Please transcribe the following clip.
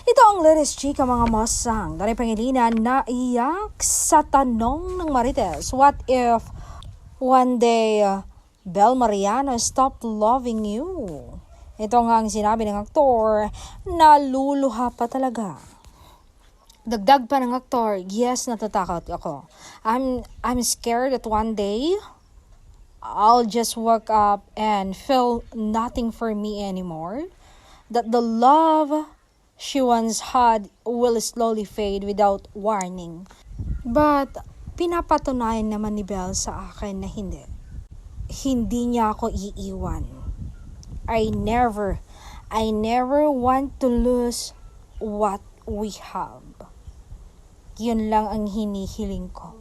Ito ang latest chika mga masang. Dari Pangilinan na iyak sa tanong ng Marites. What if one day Bel Mariano stopped loving you? Ito nga ang sinabi ng aktor na luluha pa talaga. Dagdag pa ng aktor, yes, natatakot ako. I'm scared that one day I'll just wake up and feel nothing for me anymore. That the love she once had will slowly fade without warning. But pinapatunayan naman ni Belle sa akin na hindi. Hindi niya ako iiwan. I never want to lose what we have. Yun lang ang hinihiling ko.